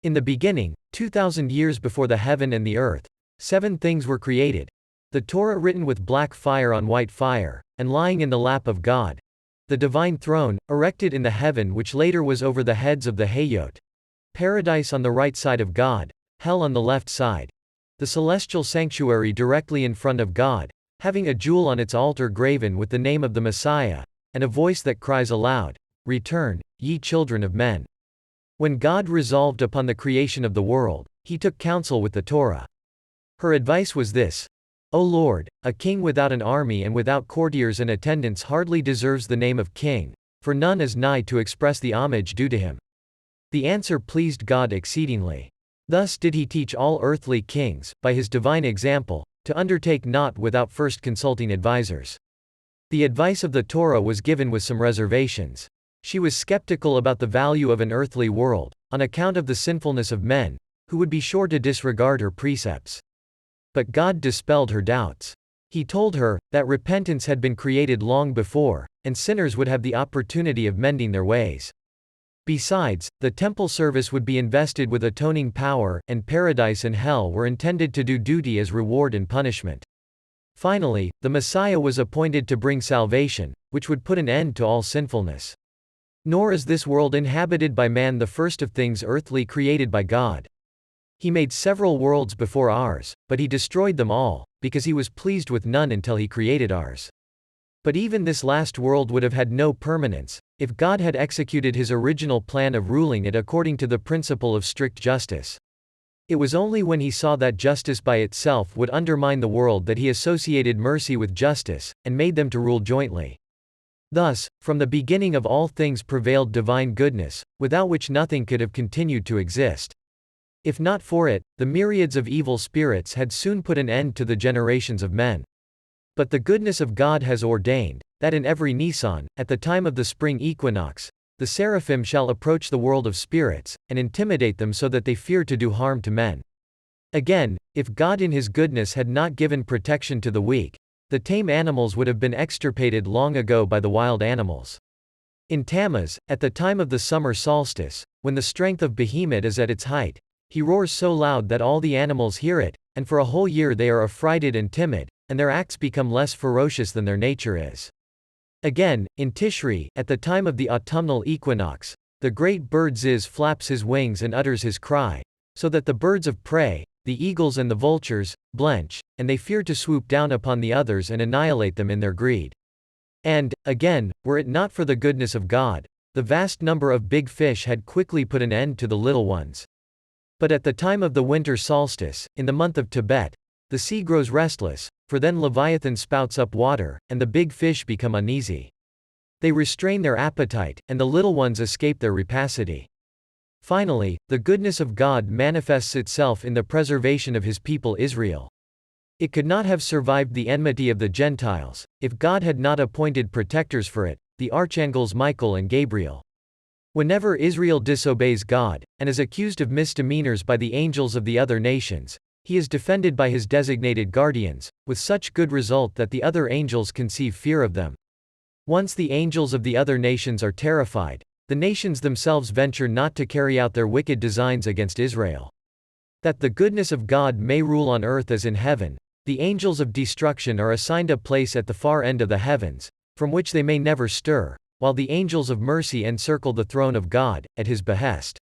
In the beginning, 2,000 years before the heaven and the earth, 7 things were created. The Torah written with black fire on white fire, and lying in the lap of God. The divine throne, erected in the heaven which later was over the heads of the Hayot. Paradise on the right side of God, hell on the left side. The celestial sanctuary directly in front of God, having a jewel on its altar graven with the name of the Messiah, and a voice that cries aloud, "Return, ye children of men." When God resolved upon the creation of the world, he took counsel with the Torah. Her advice was this: O Lord, a king without an army and without courtiers and attendants hardly deserves the name of king, for none is nigh to express the homage due to him. The answer pleased God exceedingly. Thus did he teach all earthly kings, by his divine example, to undertake naught without first consulting advisers. The advice of the Torah was given with some reservations. She was skeptical about the value of an earthly world, on account of the sinfulness of men, who would be sure to disregard her precepts. But God dispelled her doubts. He told her that repentance had been created long before, and sinners would have the opportunity of mending their ways. Besides, the temple service would be invested with atoning power, and paradise and hell were intended to do duty as reward and punishment. Finally, the Messiah was appointed to bring salvation, which would put an end to all sinfulness. Nor is this world inhabited by man the first of things earthly created by God. He made several worlds before ours, but he destroyed them all, because he was pleased with none until he created ours. But even this last world would have had no permanence, if God had executed his original plan of ruling it according to the principle of strict justice. It was only when he saw that justice by itself would undermine the world that he associated mercy with justice, and made them to rule jointly. Thus, from the beginning of all things prevailed divine goodness, without which nothing could have continued to exist. If not for it, the myriads of evil spirits had soon put an end to the generations of men. But the goodness of God has ordained, that in every Nisan, at the time of the spring equinox, the seraphim shall approach the world of spirits, and intimidate them so that they fear to do harm to men. Again, if God in his goodness had not given protection to the weak, the tame animals would have been extirpated long ago by the wild animals. In Tammuz, at the time of the summer solstice, when the strength of Behemoth is at its height, he roars so loud that all the animals hear it, and for a whole year they are affrighted and timid, and their acts become less ferocious than their nature is. Again, in Tishri, at the time of the autumnal equinox, the great bird Ziz flaps his wings and utters his cry, so that the birds of prey, the eagles and the vultures, blench, and they fear to swoop down upon the others and annihilate them in their greed. And, again, were it not for the goodness of God, the vast number of big fish had quickly put an end to the little ones. But at the time of the winter solstice, in the month of Tebet, the sea grows restless, for then Leviathan spouts up water, and the big fish become uneasy. They restrain their appetite, and the little ones escape their rapacity. Finally, the goodness of God manifests itself in the preservation of his people Israel. It could not have survived the enmity of the Gentiles, if God had not appointed protectors for it, the archangels Michael and Gabriel. Whenever Israel disobeys God, and is accused of misdemeanors by the angels of the other nations, he is defended by his designated guardians, with such good result that the other angels conceive fear of them. Once the angels of the other nations are terrified, the nations themselves venture not to carry out their wicked designs against Israel. That the goodness of God may rule on earth as in heaven, the angels of destruction are assigned a place at the far end of the heavens, from which they may never stir, while the angels of mercy encircle the throne of God, at his behest.